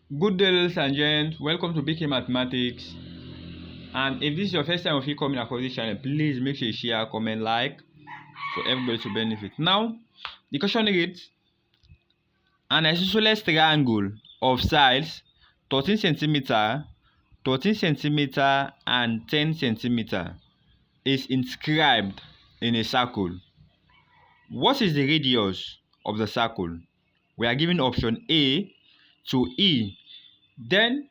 Good day, ladies and gents. Welcome to BK Mathematics. And if this is your first time of you coming across this channel, please make sure you share, comment, like for everybody to benefit. Now, the question reads: an isosceles triangle of sides 13 centimeter, 13 centimeter, and 10 centimeter is inscribed in a circle. What is the radius of the circle? We are given option A to E. Then,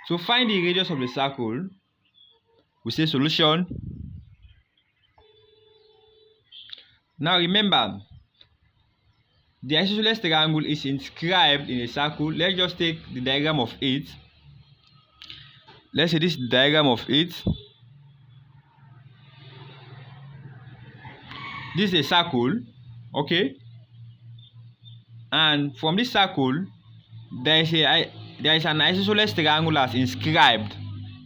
to find the radius of the circle, we say solution. Now remember, the isosceles triangle is inscribed in a circle. Let's just take the diagram of it. Let's say this is the diagram of it. This is a circle, okay? And from this circle, there is an isosceles triangle as inscribed.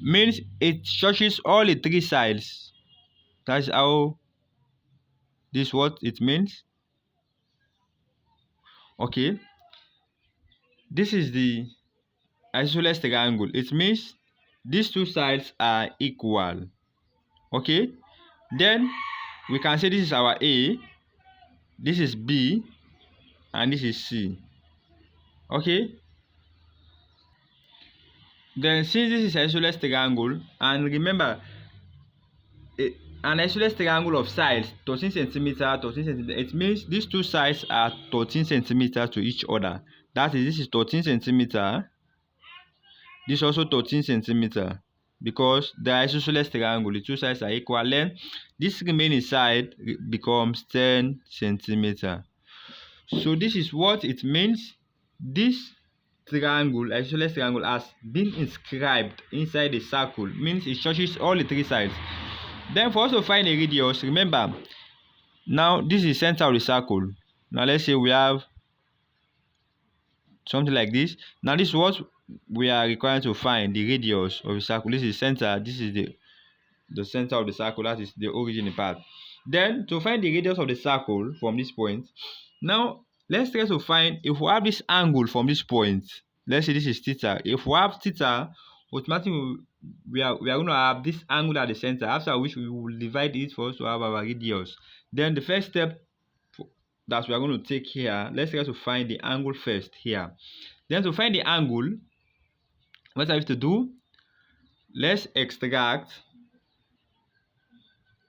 Means it touches all the three sides. That's how this what it means. Okay. This is the isosceles triangle. It means these two sides are equal. Okay. Then we can say this is our A, this is B, and this is C. Okay. Then since this is isosceles triangle, and remember, an isosceles triangle of sides 13 centimeter, 13 centimeter, it means these two sides are 13 centimeter to each other. That is, this is 13 centimeter, this also 13 centimeter, because the isosceles triangle, the two sides are equal. Then this remaining side becomes 10 centimeter. So this is what it means. This triangle, isosceles triangle, has been inscribed inside the circle. Means it touches all the three sides. Then for us to find a radius, remember, now this is the center of the circle. Now let's say we have something like this. Now this is what we are required to find, the radius of the circle. This is center, this is the center of the circle, that is the origin part. Then to find the radius of the circle from this point, now let's try to find, if we have this angle from this point, let's say this is theta. If we have theta, automatically we are going to have this angle at the center, after which we will divide it for us to have our radius. Then the first step that we are going to take here, let's try to find the angle first here. Then to find the angle, what I have to do, let's extract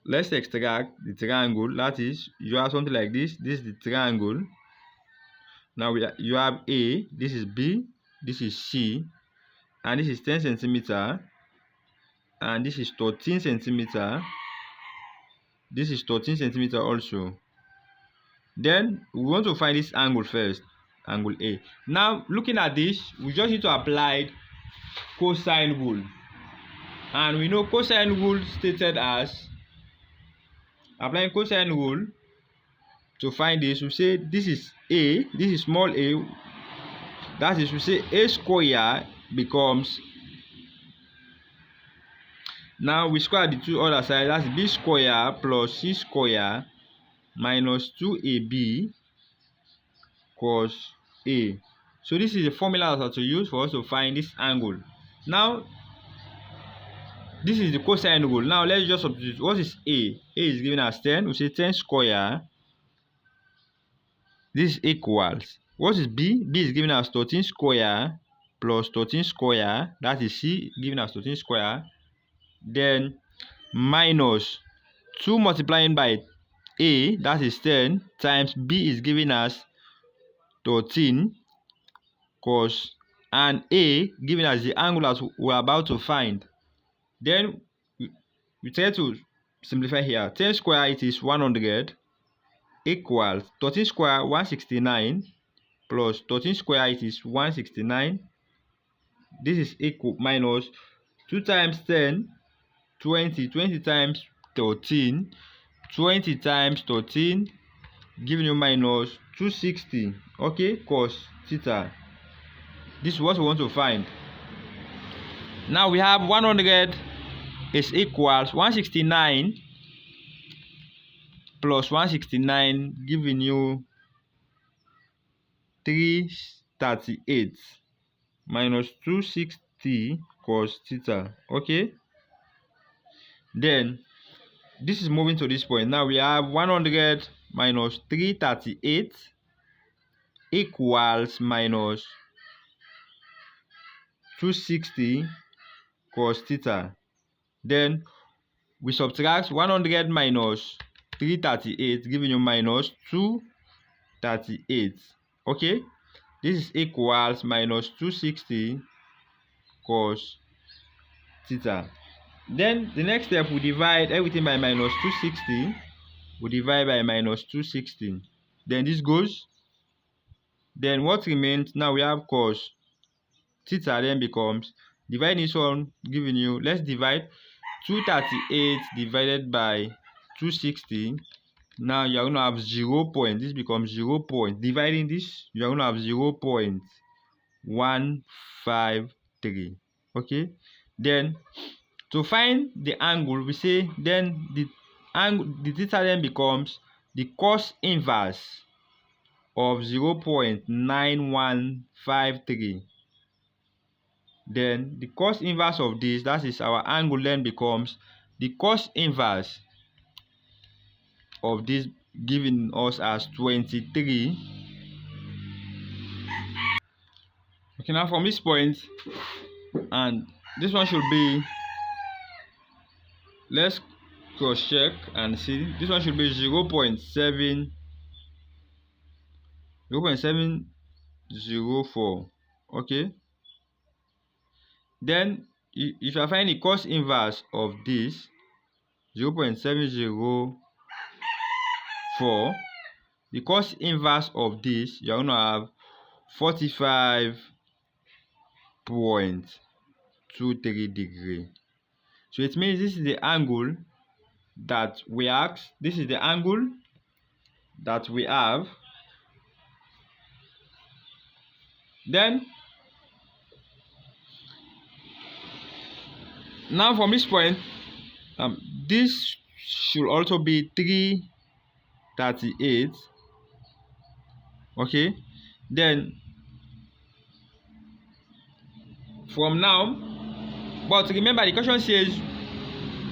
the triangle. That is, you have something like this. This is the triangle. Now you have A, this is B, this is C, and this is 10 centimeter, and this is 13 centimeter. This is 13 centimeter also. Then we want to find this angle first, angle A. Now looking at this, we just need to apply cosine rule, and we know cosine rule stated as, applying cosine rule to find this, we say this is A, this is small a, that is, we say A square becomes, now we square the two other sides, that's B square plus C square minus 2AB cos A. So this is the formula that we have to use for us to find this angle. Now this is the cosine rule. Now let's just substitute. What is A? A is given as 10. We say 10 square. This is equals. What is B? B is given as 13 square plus 13 square. That is C given as 13 square. Then minus 2 multiplying by A, that is 10, times B is given as 13 cos, and A given as the angle that we are about to find. Then we try to simplify here. 10 square, it is 100, equals 13 square 169 plus 13 square, it is 169. This is equal minus 2 times 10, 20, 20 times 13, 20 times 13, giving you minus 260. Okay, cos theta. This is what we want to find. Now we have 100 is equals 169 plus 169, giving you 338. minus 260 cos theta. Okay, then this is moving to this point. Now we have 100 minus 338 equals minus 260 cos theta. Then we subtract 100 minus 338, giving you minus 238. Okay, this is equals minus 260 cos theta. Then the next step, we divide everything by minus 260. We divide by minus 260. Then this goes. Then what remains? Now we have cos theta, then becomes, divide this one, giving you, let's divide 238 divided by 260. Now you're going to have 0 point. This becomes 0 point. Dividing this, you're going to have 0 0.153. Okay, then to find the angle, we say then the theta then becomes the cos inverse of 0.9153. Then the cos inverse of this, that is our angle, then becomes the cos inverse of this, giving us as 23. Okay, now from this point, and this one should be, let's cross check and see, this one should be 0.704. okay, then if you find the cos inverse of this 0.704, the cos inverse of this, you're going to have 45.23 degree. So it means this is the angle that we asked. This is the angle that we have. Then now from this point, this should also be 338. Okay, then from now, but remember the question says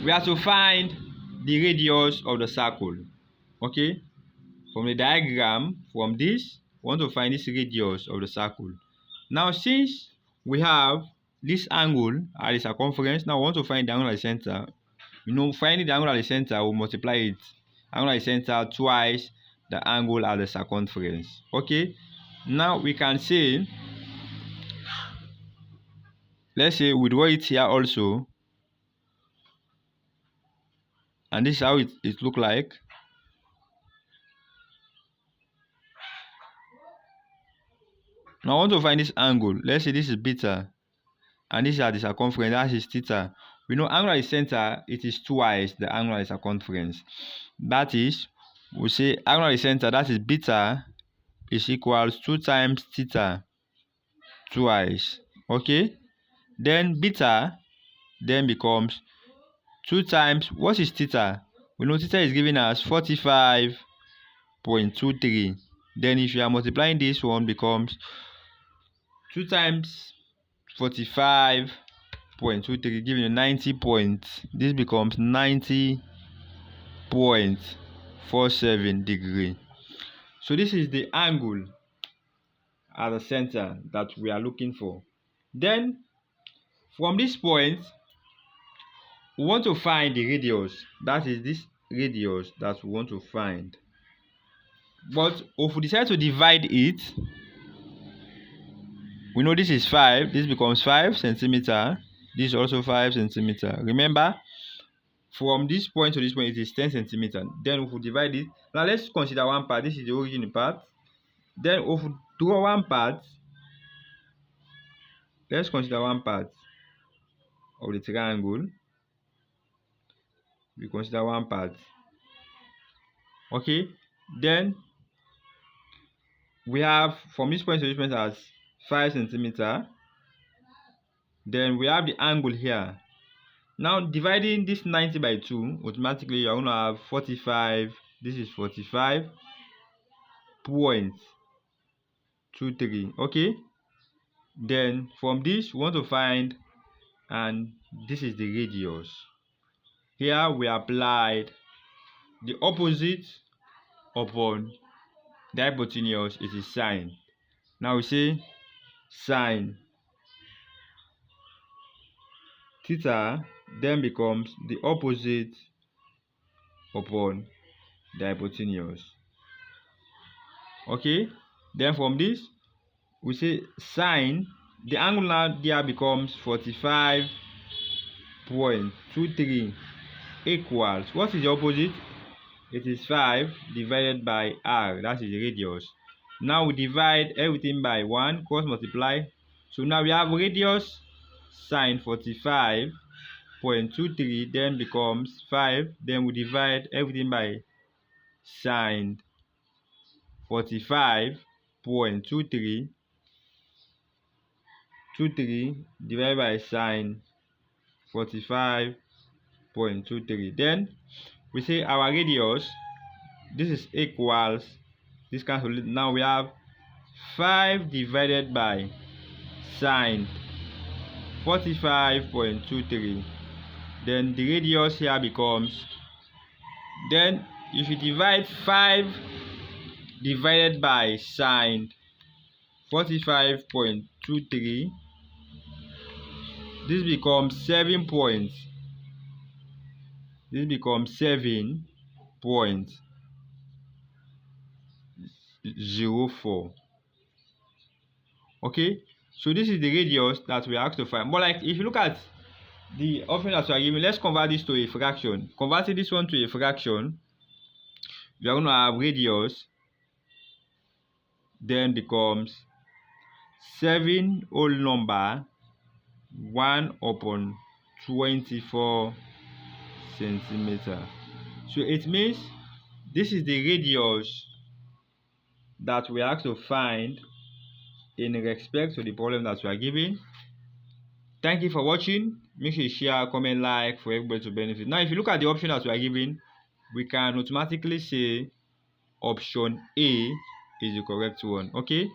we have to find the radius of the circle. Okay, from the diagram, from this, we want to find this radius of the circle. Now since we have this angle at the circumference, now we want to find the angle at the center. Finding the angle at the center, we'll multiply it, angle at the center, twice the angle at the circumference. Okay, now we can say, let's say we draw it here also, and this is how it look like. Now I want to find this angle. Let's say this is beta and this is at the circumference, that is theta. We know angle at the center, it is twice the angle at the circumference. That is, we say angle at the center, that is beta, is equals 2 times theta twice. Okay, then beta then becomes 2 times, what is theta? We know theta is giving us 45.23. then if you are multiplying this one, becomes 2 times 45.23, giving you 90 points. This becomes 90.47 degree. So this is the angle at the center that we are looking for. Then from this point, we want to find the radius. That is this radius that we want to find. But if we decide to divide it, we know this is 5. This becomes 5 centimeter. This is also 5 centimeter. Remember, from this point to this point, it is 10 centimeter. Then if we divide it, now let's consider one part. This is the origin part. Then if we draw one part, let's consider one part of the triangle. We consider one part. Okay, then we have from this point to this point as 5 centimeter. Then we have the angle here. Now dividing this 90 by 2, automatically you're going to have 45. This is 45.23. Okay, Then from this we want to find, and this is the radius. Here we applied the opposite upon the hypotenuse, it is sine. Now we say sine theta then becomes the opposite upon the hypotenuse. Okay, then from this we say sine, the angle now there becomes 45.23 equals, what is the opposite? It is 5 divided by r, that is the radius. Now we divide everything by 1, cross multiply. So now we have radius sine 45.23 then becomes 5. Then we divide everything by sine 45.23 divided by sine 45.23. Then we say our radius, this is equals, this cancel. Now we have 5 divided by sine 45.23. Then the radius here becomes, then if you divide 5 divided by sine 45.23, this becomes 7 points. This becomes 7.04. Okay, so this is the radius that we are asked to find. But like if you look at the option that we are given, let's convert this to a fraction. Converting this one to a fraction, we are going to have radius then becomes 7 whole number 1 upon 24 centimeter. So it means this is the radius that we are asked to find in respect to the problem that we are given. Thank you for watching. Make sure you share, comment, like for everybody to benefit. Now if you look at the option that we are given, we can automatically say option A is the correct one. Okay.